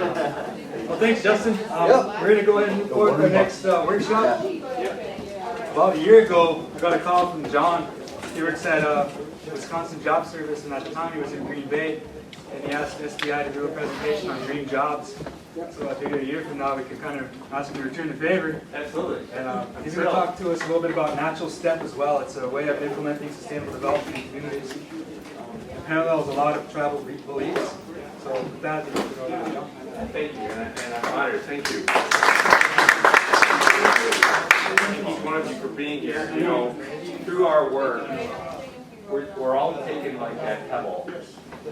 Well, thanks, Justin. We're going to go ahead and move forward to our next workshop. About a year ago, I got a call from John. He works at Wisconsin Job Service, and at the time he was in Green Bay, and he asked SDI to do a presentation on green jobs. So I figured a year from now we could kind of ask him to return the favor. Absolutely. And he's going to talk to us a little bit about natural step as well. It's a way of implementing sustainable development in communities. It parallels a lot of tribal beliefs. So with that, thank you, and I'm honored. Thank you. Thank each one of you for being here. You know, through our work, we're all taking like that pebble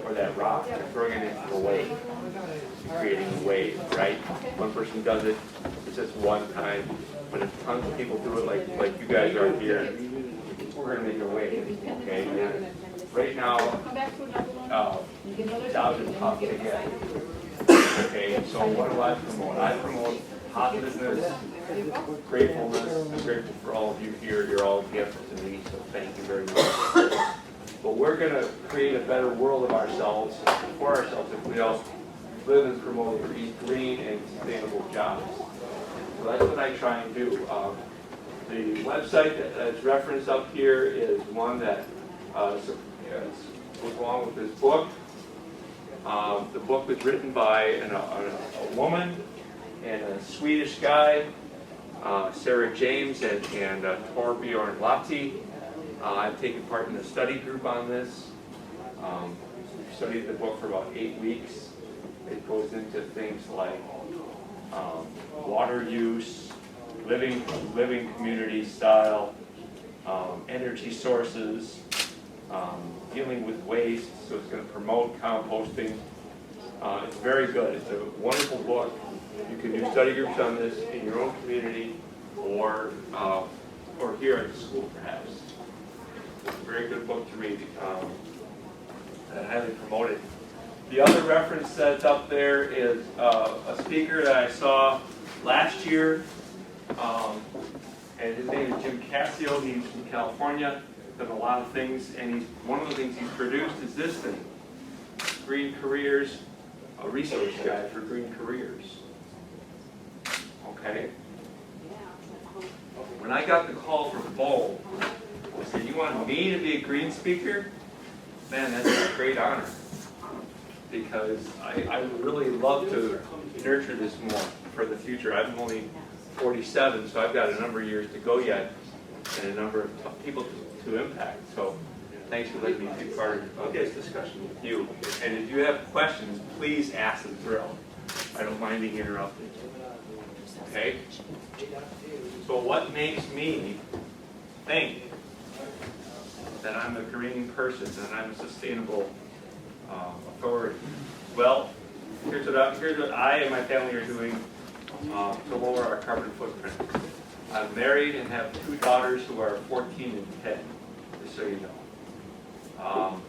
or that rock and throwing it into the wave, creating a wave, right? One person does it, it's just one time, but if tons of people do it like you guys are here, we're going to make a wave, okay? And right now, jobs are tough to get, okay? So what do I promote? I promote positiveness, gratefulness. I'm grateful for all of you here. You're all gifts to me, so thank you very much. But we're going to create a better world of ourselves, for ourselves, if we all live and promote green and sustainable jobs. So that's what I try and do. The website that's referenced up here is one that goes along with this book. The book was written by a woman and a Swedish guy, Sarah James and Torbjörn Lahti. I've taken part in a study group on this. We studied the book for about 8 weeks. It goes into things like water use, living community style, energy sources, dealing with waste. So it's going to promote composting. It's very good. It's a wonderful book. You can do study groups on this in your own community or here at the school, perhaps. It's a very good book to read. I highly promote it. The other reference that's up there is a speaker that I saw last year, and his name is Jim Cassio. He's from California, done a lot of things, and one of the things he's produced is this thing, Green Careers, a resource guide for green careers. Okay? When I got the call from Bo, I said, "You want me to be a green speaker?" Man, that's a great honor. Because I would really love to nurture this more for the future. I'm only 47, so I've got a number of years to go yet, and a number of people to impact. So thanks for letting me be part of this discussion with you. And if you have questions, please ask them through. I don't mind being interrupted. Okay? So what makes me think that I'm a green person, that I'm a sustainable authority? Well, here's what I and my family are doing to lower our carbon footprint. I'm married and have 2 daughters who are 14 and 10, just so you know.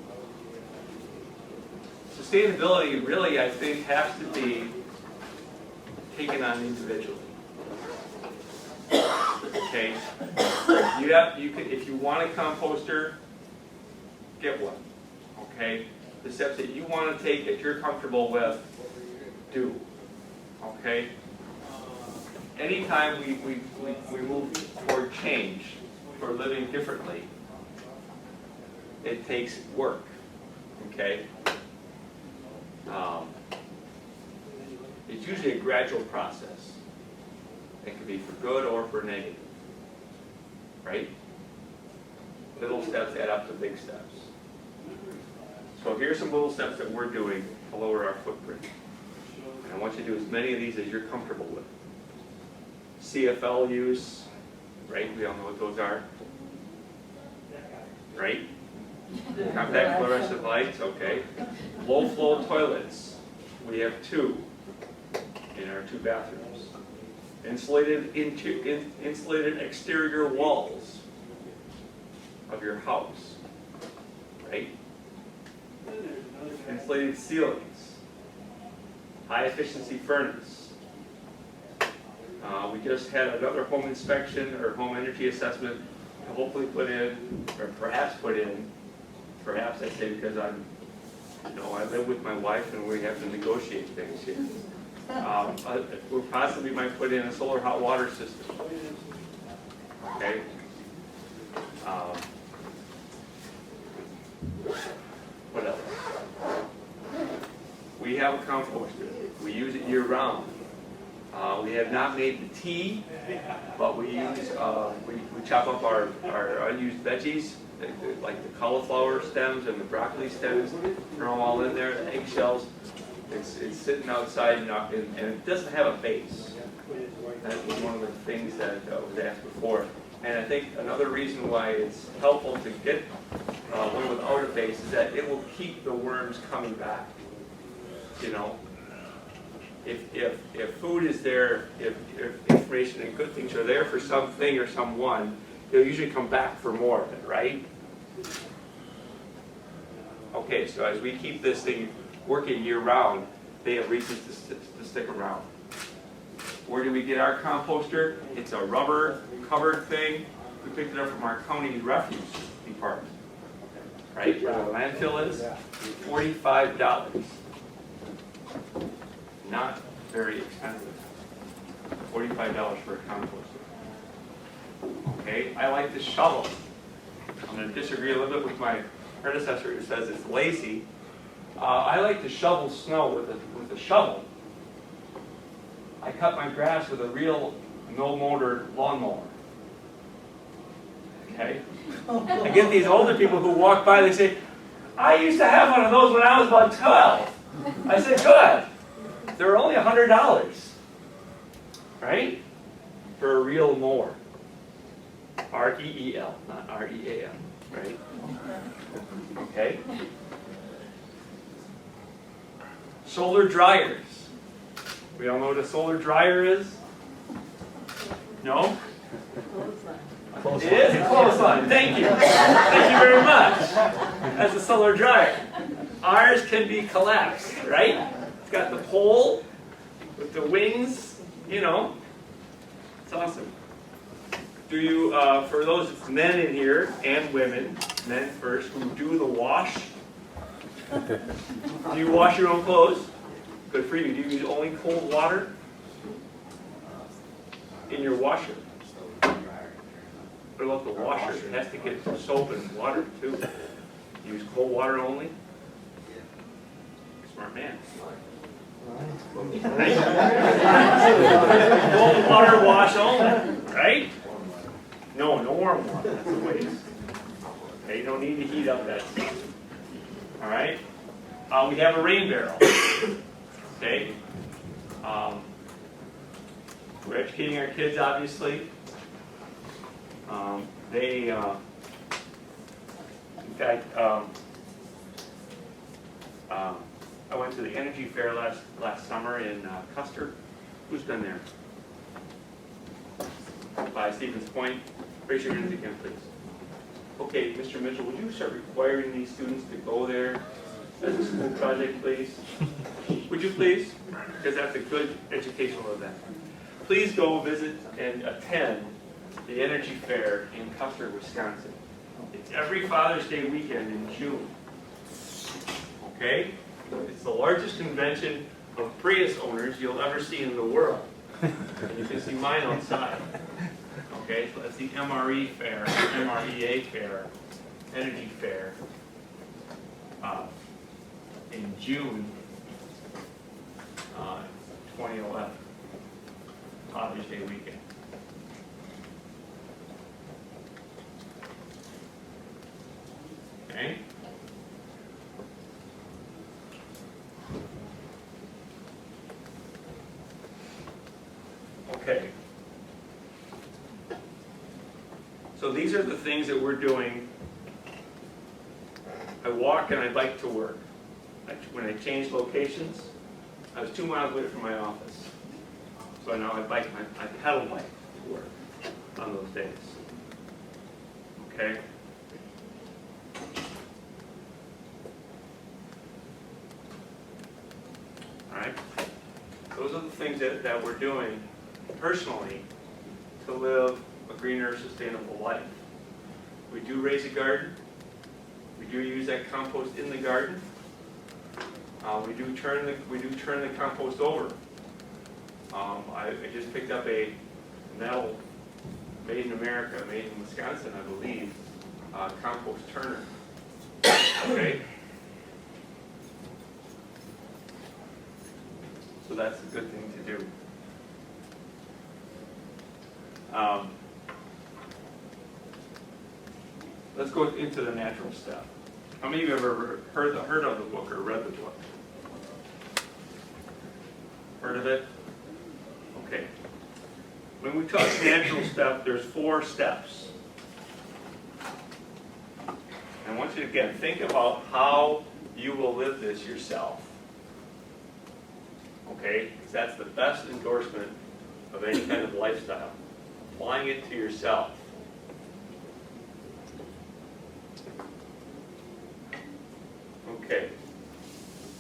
Sustainability really, I think, has to be taken on individually. Okay? If you want a composter, get one. Okay? The steps that you want to take that you're comfortable with, do. Okay? Anytime we move toward change, for living differently, it takes work. Okay? It's usually a gradual process. It can be for good or for negative. Right? Little steps add up to big steps. So here's some little steps that we're doing to lower our footprint. And I want you to do as many of these as you're comfortable with. CFL use, right? We all know what those are. Right? Compact fluorescent lights, okay. Low flow toilets. We have 2 in our 2 bathrooms. Insulated exterior walls of your house. Right? Insulated ceilings, high efficiency furnace. We just had another home inspection or home energy assessment to hopefully put in, or perhaps put in, perhaps I say because I live with my wife and we have to negotiate things here. We possibly might put in a solar hot water system. Okay. What else? We have a composter. We use it year round. We have not made the tea, but we use we chop up our unused veggies, like the cauliflower stems and the broccoli stems, throw them all in there. The eggshells. It's sitting outside and it doesn't have a base. That was one of the things that was asked before. And I think another reason why it's helpful to get one without a base is that it will keep the worms coming back. You know, if food is there, if information and good things are there for something or someone, they'll usually come back for more of it, right? Okay, so as we keep this thing working year-round, they have reasons to stick around. Where do we get our composter? It's a rubber-covered thing. We picked it up from our county refuse department. Right, where the landfill is, $45. Not very expensive. $45 for a composter. Okay, I like the shovel. I'm going to disagree a little bit with my predecessor who says it's lazy. I like to shovel snow with a shovel. I cut my grass with a real no-motor lawnmower. Okay? I get these older people who walk by, they say, I used to have one of those when I was about 12. I said, good. They're only $100. Right? For a real mower. R-E-E-L, not R-E-A-L. Right? Okay? Solar dryers. We all know what a solar dryer is? No? It is a clothesline. Thank you. Thank you very much. That's a solar dryer. Ours can be collapsed, right? It's got the pole with the wings, you know. It's awesome. Do you, for those men in here and women, men first, who do the wash, do you wash your own clothes? Good for you. Do you use only cold water in your washer? What about the washer? It has to get soap and water too. You use cold water only? Smart man. Cold water wash only, right? No warm water. That's a waste. Okay, you don't need to heat up that stuff. All right. We have a rain barrel. Okay. We're educating our kids, obviously. In fact, I went to the energy fair last summer in Custer. Who's been there? By Stevens Point. Raise your hands again, please. Okay, Mr. Mitchell, would you start requiring these students to go there as a school project, please? Would you please? Because that's a good educational event. Please go visit and attend the Energy Fair in Custer, Wisconsin. It's every Father's Day weekend in June. Okay? It's the largest convention of Prius owners you'll ever see in the world. And you can see mine outside. Okay, so that's the MRE Fair, MREA Fair, Energy Fair in June 2011, Father's Day weekend. Okay? Okay. So these are the things that we're doing. I walk and I bike to work. When I changed locations, I was 2 miles away from my office. So now I pedal bike to work on those days. Okay? Alright? Those are the things that we're doing personally to live a greener, sustainable life. We do raise a garden. We do use that compost in the garden. We do turn the compost over I just picked up a metal made in America, made in Wisconsin, I believe, compost turner. Okay? So that's a good thing to do. Let's go into the natural step. How many of you have ever heard of the book or read the book? Heard of it? Okay. When we talk natural step, there's 4 steps. I want you to, again, think about how you will live this yourself. Okay? Because that's the best endorsement of any kind of lifestyle. Applying it to yourself. Okay.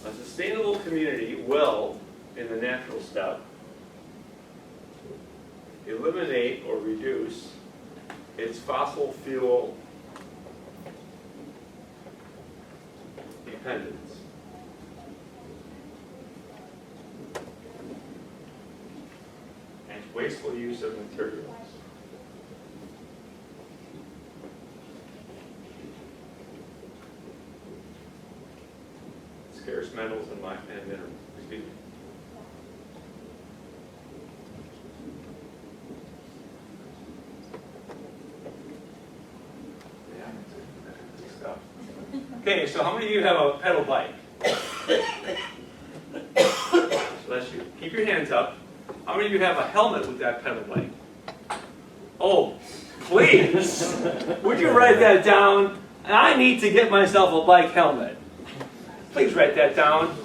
A sustainable community will, in the natural step, eliminate or reduce its fossil fuel dependence. And wasteful use of materials. Scarce metals and minerals. Excuse me. Okay, so how many of you have a pedal bike? Bless you. Keep your hands up. How many of you have a helmet with that pedal bike? Oh, please. Would you write that down? I need to get myself a bike helmet. Please write that down.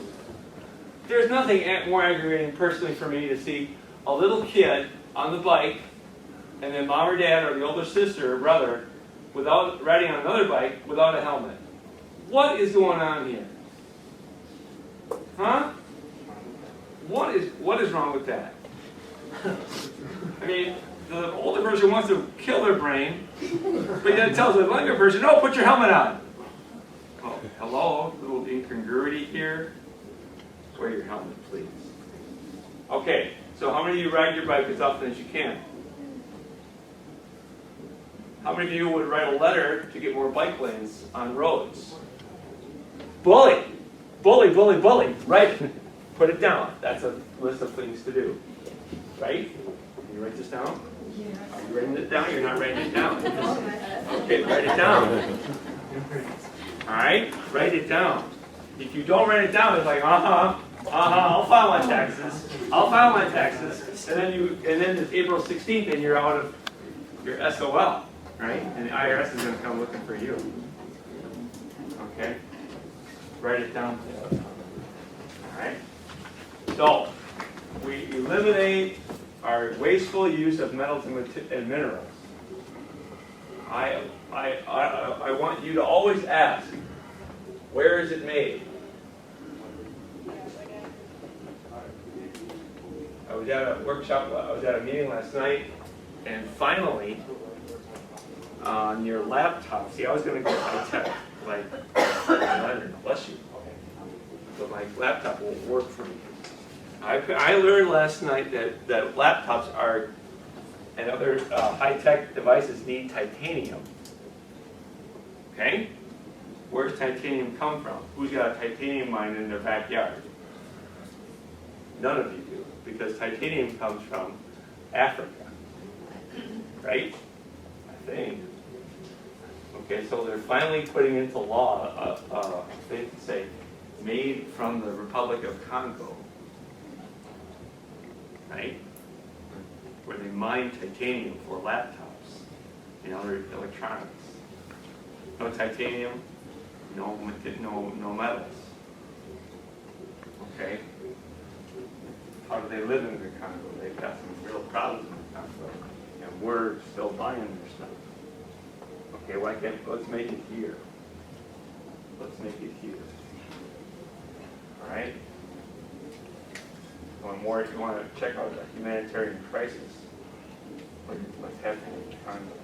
There's nothing more aggravating personally for me to see a little kid on the bike and then mom or dad or the older sister or brother riding on another bike without a helmet. What is going on here? Huh? What is wrong with that? I mean, the older person wants to kill their brain, but yet tells the younger person, no, put your helmet on. Oh, hello, little incongruity here. Wear your helmet, please. Okay, so how many of you ride your bike as often as you can? How many of you would write a letter to get more bike lanes on roads? Bully! Bully, bully, bully. Right? Put it down. That's a list of things to do. Right? Can you write this down? Yeah. Are you writing it down? You're not writing it down. Okay, write it down. Alright? Write it down. If you don't write it down, it's like, I'll file my taxes. I'll file my taxes. And then it's April 16th and you're out of your SOL. Right? And the IRS is going to come looking for you. Okay? Write it down. Alright? So, we eliminate our wasteful use of metals and minerals. I want you to always ask, where is it made? I was at a workshop, I was at a meeting last night, and finally, on your laptop, see, I was going to go high tech, like, bless you, but my laptop won't work for me. I learned last night that laptops are, and other high-tech devices need titanium. Okay? Where's titanium come from? Who's got a titanium mine in their backyard? None of you do, because titanium comes from Africa. Right? I think. Okay, so they're finally putting into law they say made from the Republic of Congo. Right? Where they mine titanium for laptops and other electronics. No titanium, no metals. Okay? How do they live in the Congo? They've got some real problems in the Congo. And we're still buying their stuff. Okay, let's make it here. Let's make it here. Alright? If you want to check out the humanitarian crisis, what's happening in the Congo.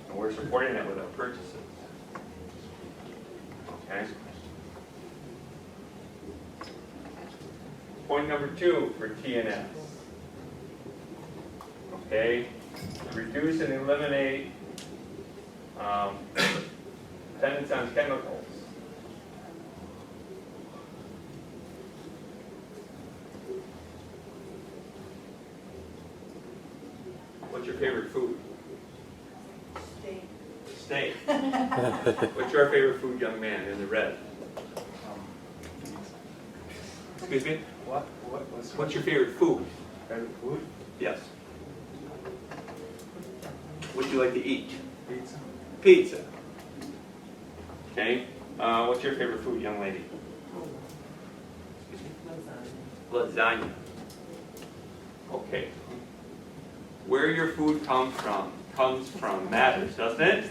And we're supporting that with our purchases. Okay? Point point number 2 for TNS. Okay, reduce and eliminate dependence on chemicals. What's your favorite food? Steak. What's your favorite food, young man, in the red? Excuse me? What's your favorite food? Favorite food? Yes. What do you like to eat? Pizza. Pizza. Okay. What's your favorite food, young lady? Excuse me? Lasagna. Okay. Where your food comes from matters, doesn't it?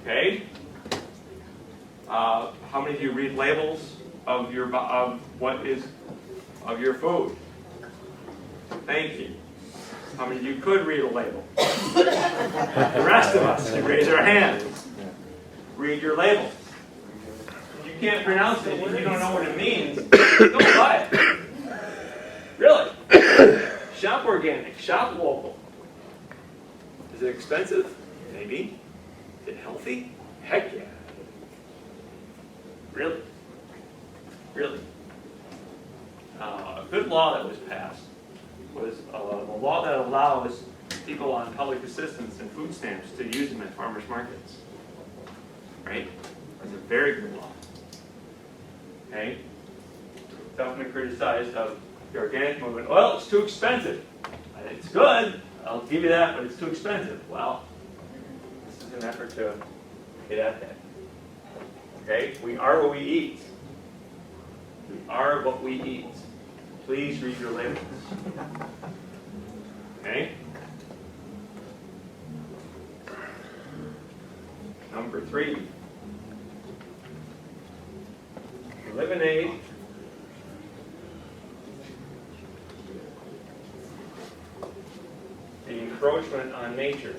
Okay. How many of you read labels of your food? Thank you. How many of you could read a label? The rest of us, you raise our hands. Read your labels. If you can't pronounce it and you don't know what it means, don't buy it. Really. Shop organic, shop local. Is it expensive? Maybe. Is it healthy? Heck yeah. Really? Really? A good law that was passed was a law that allows people on public assistance and food stamps to use them at farmers markets. Right? It's a very good law. Okay? It's often been criticized of the organic movement. Well, it's too expensive. It's good, I'll give you that, but it's too expensive. Well, this is an effort to get at that. Okay? We are what we eat. We are what we eat. Please read your labels. Okay? Number 3. Eliminate the encroachment on nature.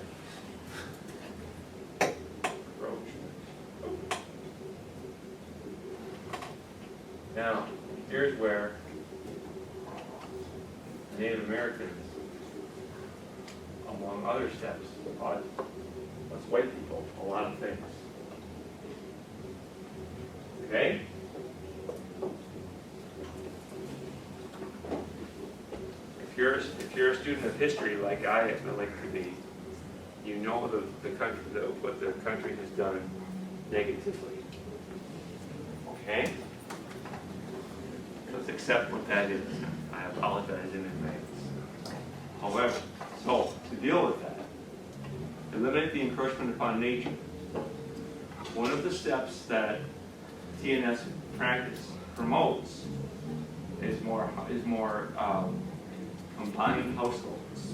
Now, here's where Native Americans, among other steps, taught us white people a lot of things. Okay? If you're a student of history like I like to be, you know the country, what the country has done negatively. Okay? Let's accept what that is. I apologize in advance. However, so to deal with that, eliminate the encroachment upon nature. One of the steps that TNS practice promotes is more combined households,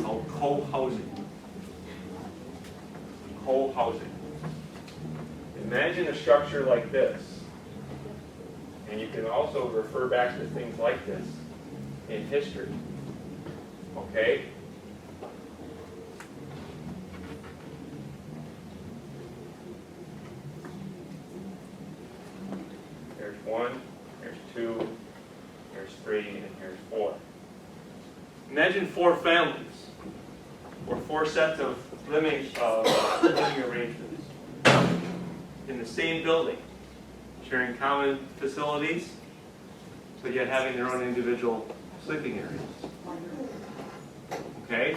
called co-housing. Co-housing. Imagine a structure like this. And you can also refer back to things like this in history. Okay? There's 1, there's 2, there's 3, and here's 4. Imagine 4 families, or 4 sets of living arrangements in the same building, sharing common facilities, but yet having their own individual sleeping areas. Okay?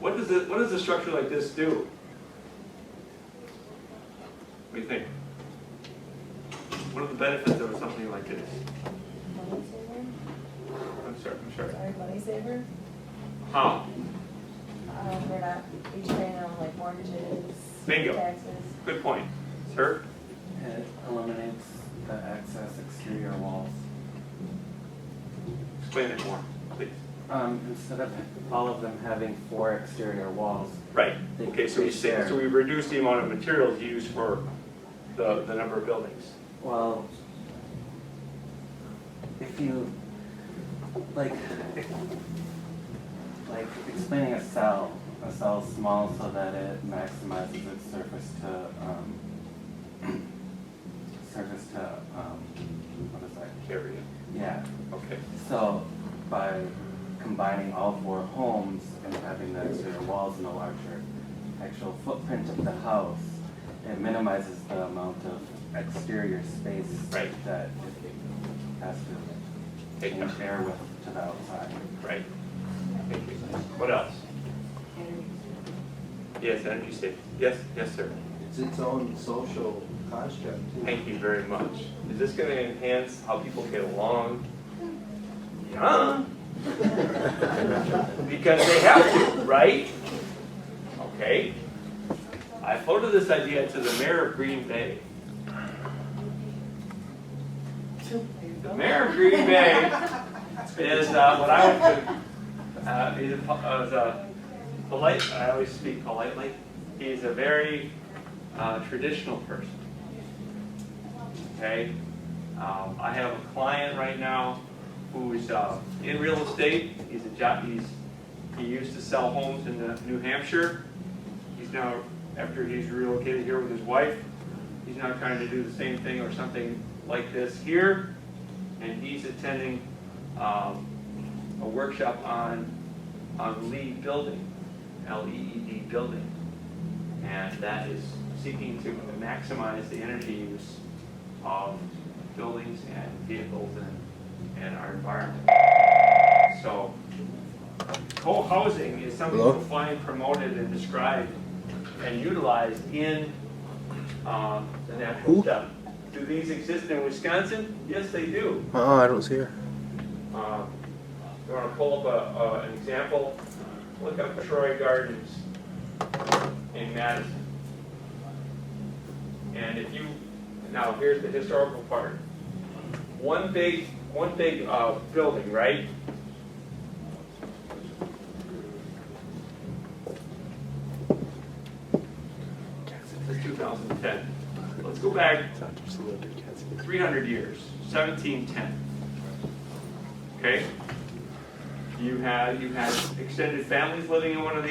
What does a structure like this do? What do you think? What are the benefits of something like this? Money saver? I'm sorry. Sorry, money saver? How? We're not each paying on like mortgages, Bingo. taxes. Good point. Sir? It eliminates the excess exterior walls. Explain it more, please. Instead of all of them having 4 exterior walls. Right. They Okay, so we reduce the amount of materials used for the number of buildings. Well, if you like explaining a cell small so that it maximizes its surface has to, what is that? Area. Yeah. Okay. So by combining all 4 homes and having the exterior walls and a larger actual footprint of the house, it minimizes the amount of exterior space Right. that it has to Take change up. air with to the outside. Right. Thank you. What else? Yes, energy savings. Yes, yes, sir. It's its own social construct. too. Thank you very much. Is this going to enhance how people get along? Yeah. Because they have to, right? Okay. I floated this idea to the mayor of Green Bay. The mayor of Green Bay is what I would is a polite. I always speak politely. He's a very traditional person. Okay, I have a client right now who's in real estate. He used to sell homes in New Hampshire. He's now, after he's relocated here with his wife, he's now trying to do the same thing or something like this here. And he's attending a workshop on LEED building, LEED building. And that is seeking to maximize the energy use of buildings and vehicles and our environment. So co-housing is something you'll find promoted and described and utilized in the natural stuff. Do these exist in Wisconsin? Yes, they do. Oh, I don't see her. You want to pull up an example? Look up Troy Gardens in Madison. And if you, now here's the historical part. One big building, right? This is 2010. Let's go back 300 years, 1710. Okay? You had extended families living in one of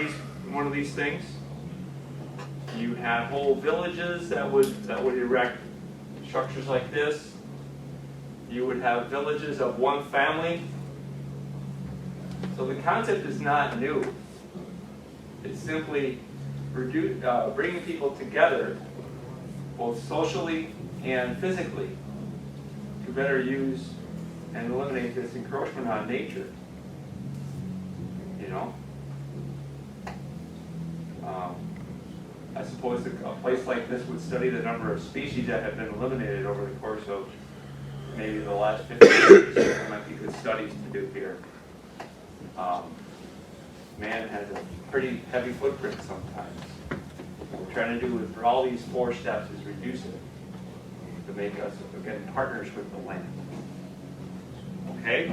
these things. You had whole villages that would erect structures like this. You would have villages of one family. So the concept is not new. It's simply bringing people together, both socially and physically, to better use and eliminate this encroachment on nature. You know? I suppose a place like this would study the number of species that have been eliminated over the course of maybe the last 50 years. There might be good studies to do here. Man has a pretty heavy footprint sometimes. What we're trying to do with all these 4 steps is reduce it to make us, again, partners with the land. Okay?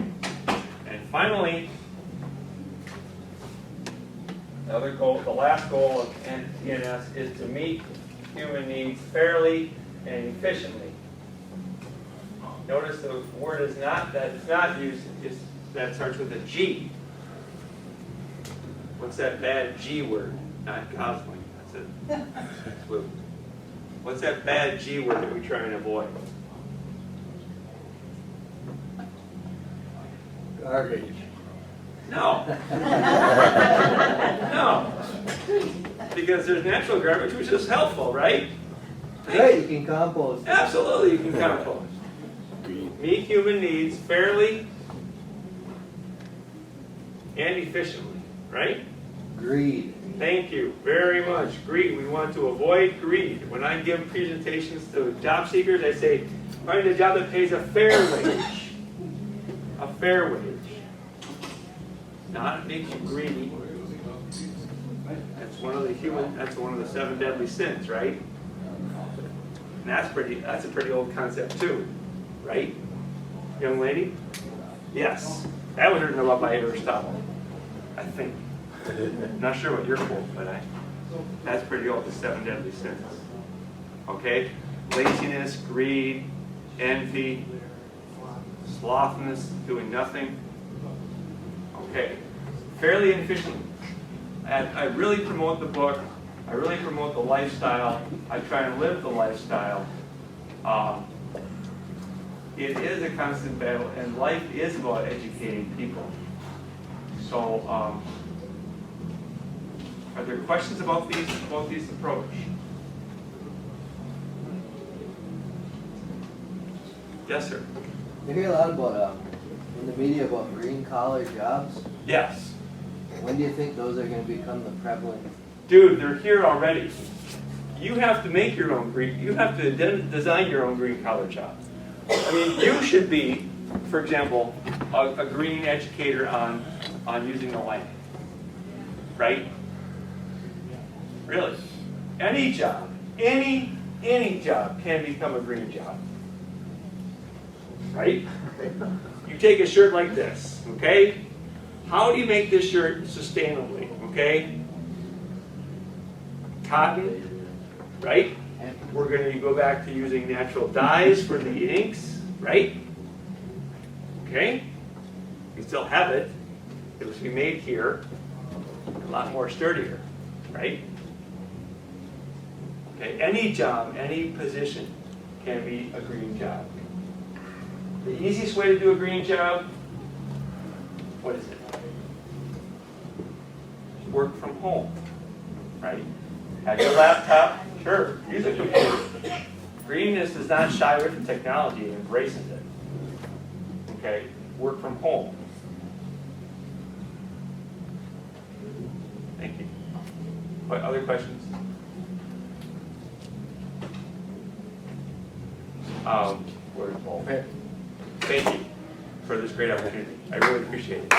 And finally, the last goal of TNS is to meet human needs fairly and efficiently. Notice the word is not used, that starts with a G. What's that bad G word? Not Gosling. That's it. What's that bad G word that we try and avoid? Garbage. No. No. Because there's natural garbage, which is helpful, right? Right, you can compost. Absolutely, you can compost. Meet human needs fairly and efficiently, right? Greed. Thank you very much. Greed. We want to avoid greed. When I give presentations to job seekers, I say, find a job that pays a fair wage. A fair wage. Not makes you greedy. That's one of the 7 deadly sins, right? And that's a pretty old concept too, right? Young lady? Yes. That was written about by Aristotle, I think. Not sure what you're for, but that's pretty old, the 7 deadly sins. Okay? Laziness, greed, envy, slothfulness, doing nothing. Okay. Fairly and efficiently. I really promote the book. I really promote the lifestyle. I try and live the lifestyle. it is a constant battle, and life is about educating people. So, are there questions about this approach? Yes, sir. You hear a lot about, in the media about green collar jobs. Yes. When do you think those are gonna become the prevalent? Dude, they're here already. You have to make your own green, you have to design your own green collar job. I mean, you should be, for example, a green educator on using the land, right? Really. Any job, any job can become a green job, right? You take a shirt like this, okay? How do you make this shirt sustainably, okay? Cotton, right? We're going to go back to using natural dyes for the inks, right? Okay? We still have it. It was be made here, a lot more sturdier, right? Okay, any job, any position can be a green job. The easiest way to do a green job, what is it? Work from home, right? Have your laptop, sure, use a computer. Greenness does not shy away from technology, it embraces it. Okay, work from home. Thank you. What other questions? Thank you for this great opportunity. I really appreciate it.